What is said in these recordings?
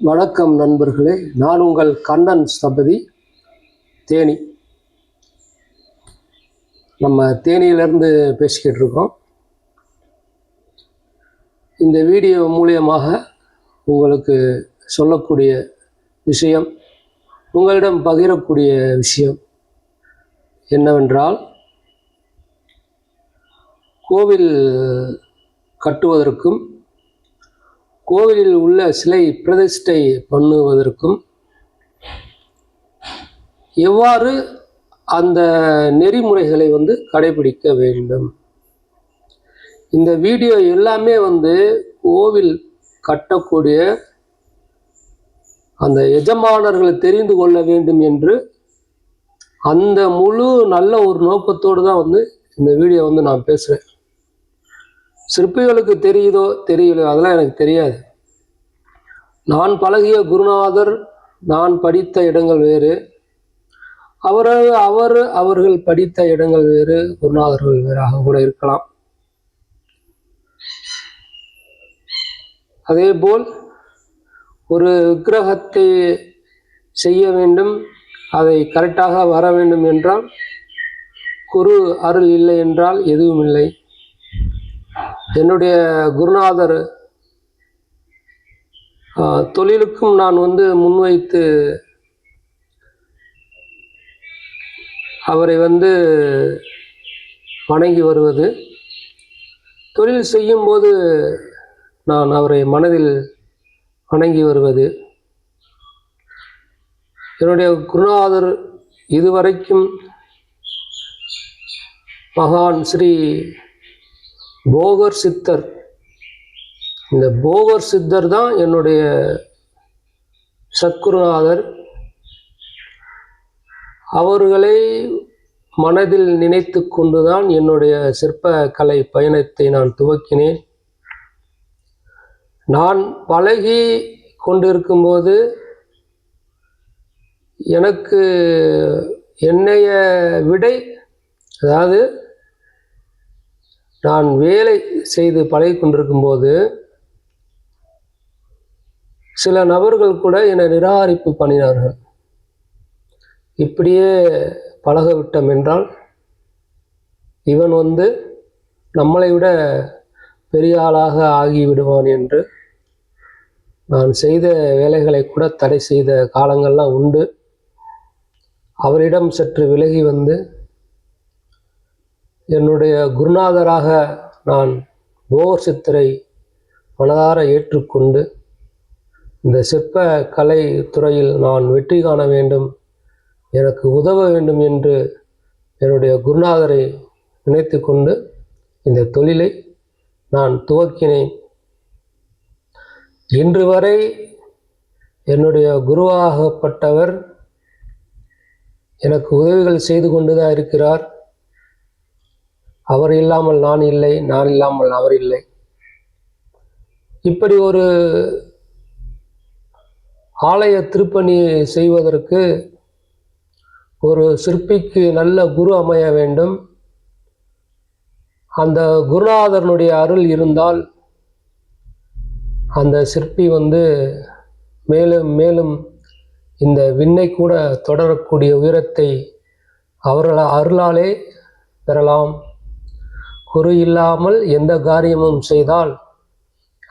வணக்கம் நண்பர்களே, நான் உங்கள் கண்ணன் ஸ்தபதி, தேனி. நம்ம தேனியிலேருந்து பேசிக்கிட்டு இருக்கோம். இந்த வீடியோ மூலியமாக உங்களுக்கு சொல்லக்கூடிய விஷயம், உங்களிடம் பகிரக்கூடிய விஷயம் என்னவென்றால், கோவில் கட்டுவதற்கும் கோவிலில் உள்ள சிலை பிரதிஷ்டை பண்ணுவதற்கும் எவ்வாறு அந்த நெறிமுறைகளை கடைபிடிக்க வேண்டும். இந்த வீடியோ எல்லாமே கோவில் கட்டக்கூடிய அந்த எஜமானர்களை தெரிந்து கொள்ள வேண்டும் என்று அந்த முழு நல்ல ஒரு நோக்கத்தோடு தான் இந்த வீடியோ நான் பேசுகிறேன். சிற்பிகளுக்கு தெரியுதோ தெரியலையோ அதெல்லாம் எனக்கு தெரியாது. நான் பழகிய குருநாதர், நான் படித்த இடங்கள் வேறு, அவர்கள் படித்த இடங்கள் வேறு, குருநாதர்கள் வேறாக கூட இருக்கலாம். அதேபோல் ஒரு விக்கிரகத்தை செய்ய வேண்டும், அதை கரெக்டாக வர வேண்டும் என்றால் குரு அருள் இல்லை என்றால் எதுவும் இல்லை. என்னுடைய குருநாதர் தொழிலுக்கும் நான் முன்வைத்து அவரை வணங்கி வருவது, தொழில் செய்யும்போது நான் அவரை மனதில் வணங்கி வருவது. என்னுடைய குருநாதர் இதுவரைக்கும் மகான் ஸ்ரீ போகர் சித்தர், இந்த போகர் சித்தர் தான் என்னுடைய சத்குருநாதர். அவர்களை மனதில் நினைத்து கொண்டுதான் என்னுடைய சிற்ப கலை பயணத்தை நான் துவக்கினேன். நான் பழகி கொண்டிருக்கும்போது எனக்கு என்னைய விடை, அதாவது நான் வேலை செய்து பழகி கொண்டிருக்கும்போது சில நபர்கள் கூட என்னை நிராகரிப்பு பண்ணினார்கள். இப்படியே பழக விட்டோம் என்றால் இவன் நம்மளை விட பெரிய ஆளாக ஆகிவிடுவான் என்று நான் செய்த வேலைகளை கூட தடை செய்த காலங்கள்லாம் உண்டு. அவரிடம் சற்று விலகி என்னுடைய குருநாதராக நான் போகர் சித்தரை மனதார ஏற்றுக்கொண்டு இந்த சிற்ப கலை துறையில் நான் வெற்றி காண வேண்டும், எனக்கு உதவ வேண்டும் என்று என்னுடைய குருநாதரை நினைத்து கொண்டு இந்த தொழிலை நான் துவக்கினேன். இன்று வரை என்னுடைய குருவாகப்பட்டவர் எனக்கு உதவிகள் செய்து கொண்டுதான் இருக்கிறார். அவர் இல்லாமல் நான் இல்லை, நான் இல்லாமல் அவர் இல்லை. இப்படி ஒரு ஆலய திருப்பணி செய்வதற்கு ஒரு சிற்பிக்கு நல்ல குரு அமைய வேண்டும். அந்த குருநாதனுடைய அருள் இருந்தால் அந்த சிற்பி மேலும் மேலும் இந்த விண்ணை கூட தொடரக்கூடிய உயரத்தை அவர்கள் அருளாலே பெறலாம். குரு இல்லாமல் எந்த காரியமும் செய்தால்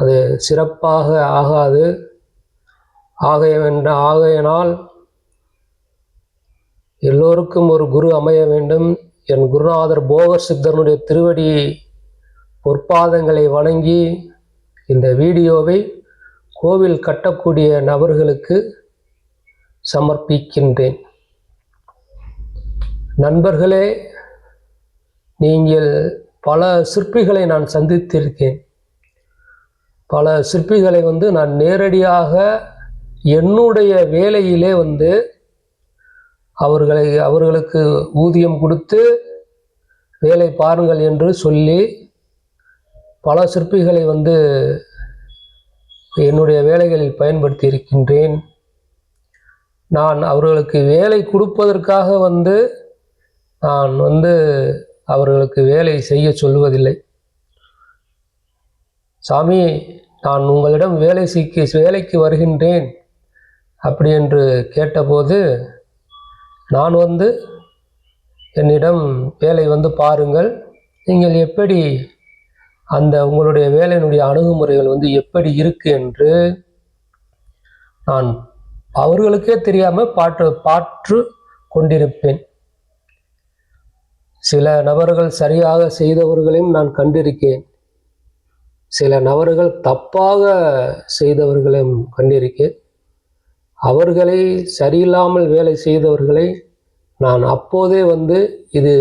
அது சிறப்பாக ஆகாது. ஆகையினால் எல்லோருக்கும் ஒரு குரு அமைய வேண்டும். என் குருநாதர் போகர் சித்தனுடைய திருவடி பொற்பாதங்களை வணங்கி இந்த வீடியோவை கோவில் கட்டக்கூடிய நபர்களுக்கு சமர்ப்பிக்கின்றேன். நண்பர்களே, நீங்கள் பல சிற்பிகளை நான் சந்தித்திருக்கேன். பல சிற்பிகளை நான் நேரடியாக என்னுடைய வேலையிலே அவர்களுக்கு ஊதியம் கொடுத்து வேலை பாருங்கள் என்று சொல்லி பல சிற்பிகளை என்னுடைய வேலைகளில் பயன்படுத்தி இருக்கின்றேன். நான் அவர்களுக்கு வேலை கொடுப்பதற்காக நான் அவர்களுக்கு வேலை செய்ய சொல்வதில்லை. சாமி, நான் உங்களிடம் வேலைக்கு வருகின்றேன் அப்படி என்று கேட்டபோது, நான் என்னிடம் வேலை பாருங்கள், நீங்கள் எப்படி அந்த உங்களுடைய வேலையினுடைய அணுகுமுறைகள் எப்படி இருக்கு என்று நான் அவர்களுக்கே தெரியாமல் பாற்று கொண்டிருப்பேன். சில நபர்கள் சரியாக செய்தவர்களையும் நான் கண்டிருக்கேன், சில நபர்கள் தப்பாக செய்தவர்களையும் கண்டிருக்கேன். அவர்களை சரியில்லாமல் வேலை செய்தவர்களை நான் அப்போதே இது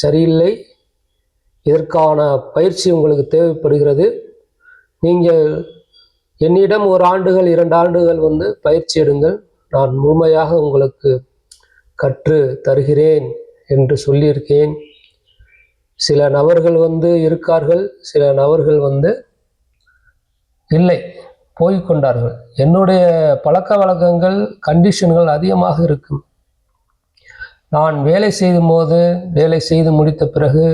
சரியில்லை, இதற்கான பயிற்சி உங்களுக்கு தேவைப்படுகிறது, நீங்கள் என்னிடம் 1 ஆண்டுகள் 2 ஆண்டுகள் பயிற்சி எடுங்கள், நான் முழுமையாக உங்களுக்கு கற்று தருகிறேன் என்று சொல்லியிருக்கேன். சில நபர்கள் இருக்கார்கள், சில நபர்கள் இல்லை, போய்கொண்டார்கள். என்னுடைய பழக்க வழக்கங்கள் கண்டிஷன்கள் அதிகமாக இருக்கும். நான் வேலை செய்து முடித்த பிறகு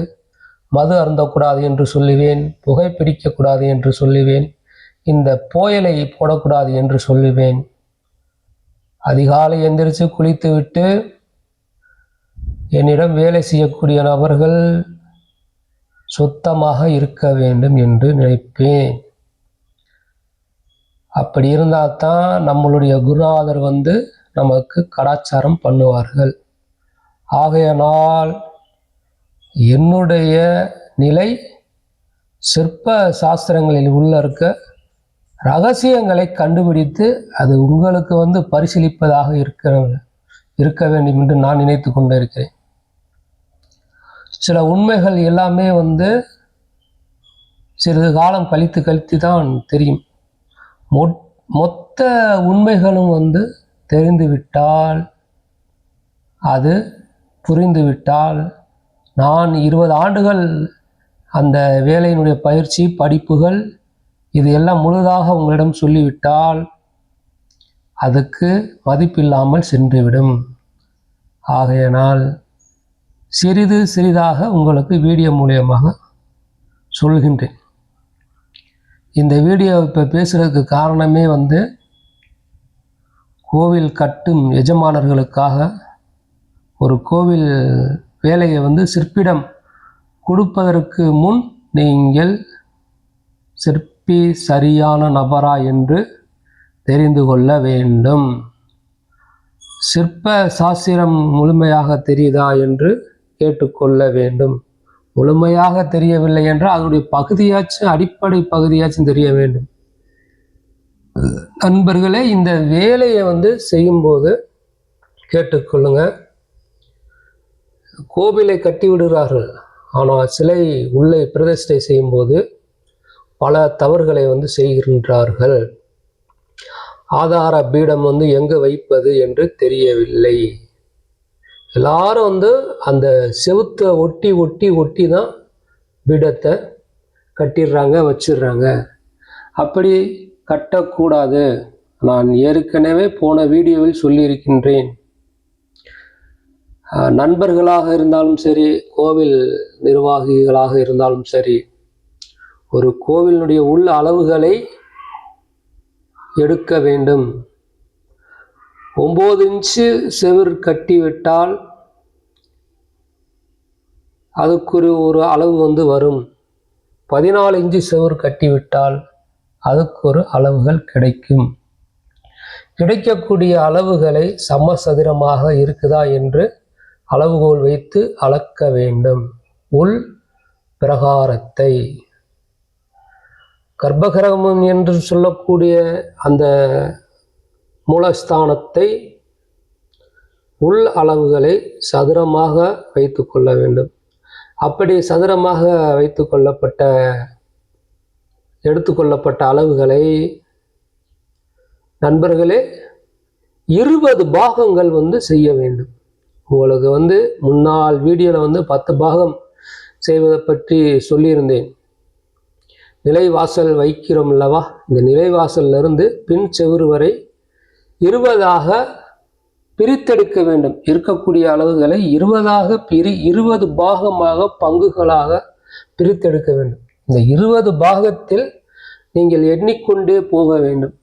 மது அருந்தக்கூடாது என்று சொல்லுவேன், புகைப்பிடிக்கக்கூடாது என்று சொல்லுவேன், இந்த புயலை போடக்கூடாது என்று சொல்லுவேன். அதிகாலை எந்திரிச்சு குளித்து விட்டு என்னிடம் வேலை செய்யக்கூடிய நபர்கள் சுத்தமாக இருக்க வேண்டும் என்று நினைப்பேன். அப்படி இருந்தால்தான் நம்மளுடைய குருநாதர் நமக்கு கடாச்சாரம் பண்ணுவார்கள். ஆகையினால் என்னுடைய நிலை சிற்ப சாஸ்திரங்களில் இருக்க ரகசியங்களை கண்டுபிடித்து அது உங்களுக்கு பரிசீலிப்பதாக இருக்க வேண்டும் என்று நான் நினைத்து கொண்டிருக்கிறேன். சில உண்மைகள் எல்லாமே சிறிது காலம் கழித்து தான் தெரியும். மொத்த உண்மைகளும் தெரிந்துவிட்டால், அது புரிந்துவிட்டால், நான் 20 ஆண்டுகள் அந்த வேலையினுடைய பயிற்சி படிப்புகள் இது எல்லாம் முழுதாக உங்களிடம் சொல்லிவிட்டால் அதுக்கு மதிப்பில்லாமல் சென்றுவிடும். ஆகையினால் சிறிது சிறிதாக உங்களுக்கு வீடியோ மூலியமாக சொல்கின்றேன். இந்த வீடியோ இப்போ பேசுகிறதுக்கு காரணமே கோவில் கட்டும் எஜமானர்களுக்காக ஒரு கோவில் வேலையை சிற்பிடம் கொடுப்பதற்கு முன் நீங்கள் சிற்பி சரியான நபரா என்று தெரிந்து கொள்ள வேண்டும். சிற்ப சாஸ்திரம் முழுமையாக தெரியுதா என்று கேட்டுக்கொள்ள வேண்டும். முழுமையாக தெரியவில்லை என்றால் அதனுடைய பகுதியாச்சும், அடிப்படை பகுதியாச்சும் தெரிய வேண்டும். நண்பர்களே, இந்த வேலையை செய்யும்போது கேட்டுக்கொள்ளுங்க. கோவிலை கட்டி விடுகிறார்கள், ஆனால் சிலை உள்ளே பிரதிஷ்டை செய்யும்போது பல தவறுகளை செய்கின்றார்கள். ஆதார பீடம் எங்கே வைப்பது என்று தெரியவில்லை. எல்லாரும் அந்த செவுத்தை ஒட்டி ஒட்டி ஒட்டி தான் பீடத்தை கட்டிடுறாங்க, வச்சிடுறாங்க. அப்படி கட்டக்கூடாது. நான் ஏற்கனவே போன வீடியோவில் சொல்லியிருக்கின்றேன். நண்பர்களாக இருந்தாலும் சரி, கோவில் நிர்வாகிகளாக இருந்தாலும் சரி, ஒரு கோவிலுடைய உள் அளவுகளை எடுக்க வேண்டும். 9 இன்ச்சு செவுர் கட்டிவிட்டால் அதுக்கு ஒரு அளவு வரும். 14 இன்ச்சு செவுர் கட்டிவிட்டால் அதுக்கு ஒரு அளவுகள் கிடைக்கும். கிடைக்கக்கூடிய அளவுகளை சமசதுரமாக இருக்குதா என்று அளவுகோல் வைத்து அளக்க வேண்டும். உள் பிரகாரத்தை, கர்ப்பகிரகம் என்று சொல்லக்கூடிய அந்த மூலஸ்தானத்தை உள் அளவுகளை சதுரமாக வைத்து கொள்ள வேண்டும். அப்படி சதுரமாக எடுத்துக்கொள்ளப்பட்ட அளவுகளை நண்பர்களே 20 பாகங்கள் செய்ய வேண்டும். உங்களுக்கு முன்னாள் வீடியோவில் 10 பாகம் செய்வதை பற்றி சொல்லியிருந்தேன். நிலைவாசல் வைக்கிறோம் அல்லவா, இந்த நிலைவாசலிருந்து பின் செவுறு வரை 20ஆக பிரித்தெடுக்க வேண்டும். இருக்கக்கூடிய அளவுகளை 20 பாகமாக, பங்குகளாக பிரித்தெடுக்க வேண்டும். இந்த 20 பாகத்தில் நீங்கள் எண்ணிக்கொண்டே போக வேண்டும்.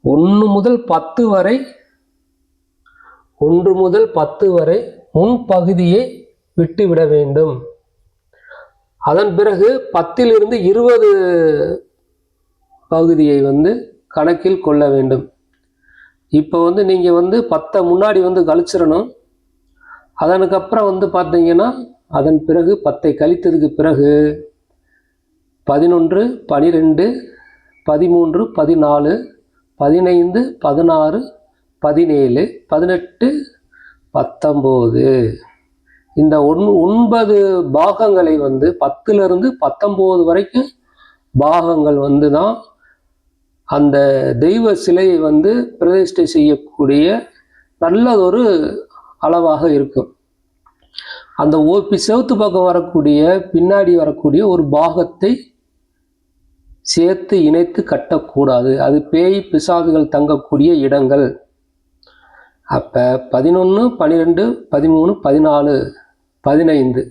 1 முதல் 10 வரை 1 முதல் 10 வரை முன்பகுதியை விட்டுவிட வேண்டும். அதன் பிறகு 10லிருந்து 20 பகுதியை கணக்கில் கொள்ள வேண்டும். இப்போ நீங்கள் 10 முன்னாடி கழிச்சிடணும். அதனுக்கப்புறம் பார்த்தீங்கன்னா அதன் பிறகு 10ஐ கழித்ததுக்கு பிறகு 11, 12, 13, 14, 15, 16, 17, 18, 19 இந்த 9 பாகங்களை 10லிருந்து 19 வரைக்கும் பாகங்கள் தான் அந்த தெய்வ சிலையை பிரதிஷ்டை செய்யக்கூடிய நல்லதொரு அளவாக இருக்கும். அந்த செவுத்து பக்கம் வரக்கூடிய பின்னாடி வரக்கூடிய ஒரு பாகத்தை சேர்த்து இணைத்து கட்டக்கூடாது. அது பேய் பிசாதுகள் தங்கக்கூடிய இடங்கள். அப்போ 11, 12, 13, 14, 15,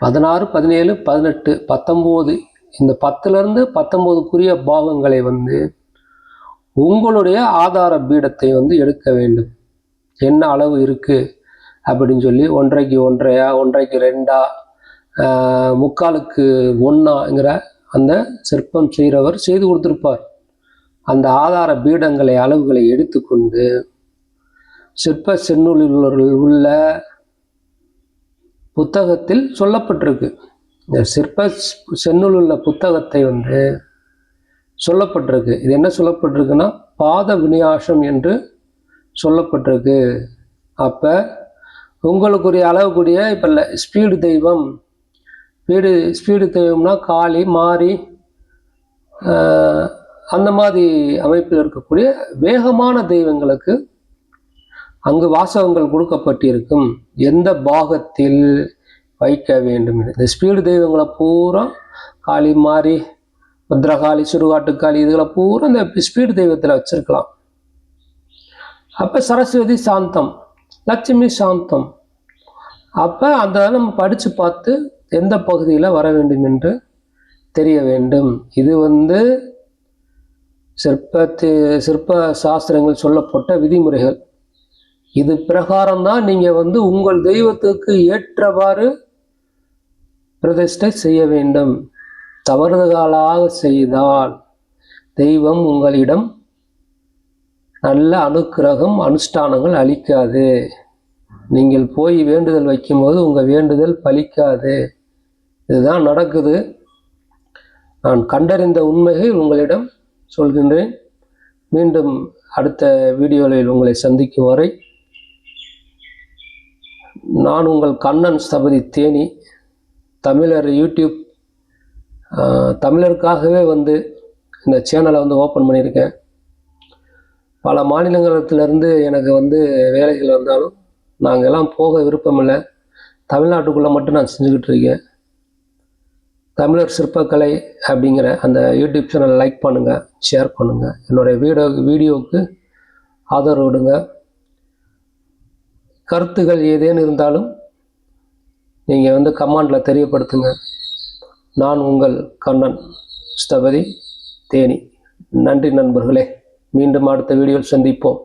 16, 17, 18, 19 இந்த 10லிருந்து 19க்குரிய பாகங்களை உங்களுடைய ஆதார பீடத்தை எடுக்க வேண்டும். என்ன அளவு இருக்குது அப்படின்னு சொல்லி 1.5க்கு 1.5, 1.5க்கு 2, 3/4க்கு 1ங்கிற அந்த சிற்பம் செய்கிறவர் செய்து கொடுத்துருப்பார். அந்த ஆதார பீடங்களை அளவுகளை எடுத்துக்கொண்டு சிற்ப செந்நூலில் உள்ள புத்தகத்தில் சொல்லப்பட்டிருக்கு. இந்த சிற்ப செந்நூல் உள்ள புத்தகத்தை சொல்லப்பட்டிருக்கு. இது என்ன சொல்லப்பட்டிருக்குன்னா பாத விநியாசம் என்று சொல்லப்பட்டிருக்கு. அப்போ உங்களுக்குரிய அளவுக்குரிய இப்போ ஸ்பீடு தெய்வம், ஸ்பீடு தெய்வம்னா காளி, மாரி அந்த மாதிரி அமைப்பில் இருக்கக்கூடிய வேகமான தெய்வங்களுக்கு அங்கு வாசகங்கள் கொடுக்கப்பட்டிருக்கும். எந்த பாகத்தில் வைக்க வேண்டும். இந்த ஸ்பீடு தெய்வங்களை பூரா காளி, மாரி, பத்ரகாளி, சுடுகாட்டுக்காளி இதுகளை பூரா இந்த ஸ்பீடு தெய்வத்தில் வச்சிருக்கலாம். அப்போ சரஸ்வதி சாந்தம், லட்சுமி சாந்தம். அப்போ அந்த நம்ம படித்து பார்த்து எந்த பகுதியில் வர வேண்டும் என்று தெரிய வேண்டும். இது சிற்ப சாஸ்திரங்கள் சொல்லப்பட்ட விதிமுறைகள். இது பிரகாரம்தான் நீங்கள் உங்கள் தெய்வத்துக்கு ஏற்றவாறு பிரதிஷ்டை செய்ய வேண்டும். தவறுதலாக செய்தால் தெய்வம் உங்களிடம் நல்ல அனுக்கிரகம் அனுஷ்டானங்கள் அளிக்காது. நீங்கள் போய் வேண்டுதல் வைக்கும்போது உங்கள் வேண்டுதல் பலிக்காது. இதுதான் நடக்குது. நான் கண்டறிந்த உண்மையை உங்களிடம் சொல்கின்றேன். மீண்டும் அடுத்த வீடியோவில் உங்களை சந்திக்கும் வரை நான் உங்கள் கண்ணன் ஸ்தபதி தேனி. தமிழர் யூடியூப் தமிழருக்காகவே இந்த சேனலை ஓப்பன் பண்ணியிருக்கேன். பல மாநிலங்களிலிருந்து எனக்கு வேலைகள் வந்தாலும் நாங்கள்லாம் போக விருப்பமில்லை. தமிழ்நாட்டுக்குள்ளே மட்டும் நான் செஞ்சுக்கிட்டு இருக்கேன். தமிழர் சிற்பக்கலை அப்படிங்கிற அந்த யூடியூப் சேனலை லைக் பண்ணுங்கள், ஷேர் பண்ணுங்கள். என்னுடைய வீடியோவுக்கு ஆதரவு விடுங்க. கருத்துகள் ஏதேனும் இருந்தாலும் நீங்கள் கமெண்டில் தெரியப்படுத்துங்க. நான் உங்கள் கண்ணன் ஸ்தபதி தேனி. நன்றி நண்பர்களே. மீண்டும் அடுத்த வீடியோவில் சந்திப்போம்.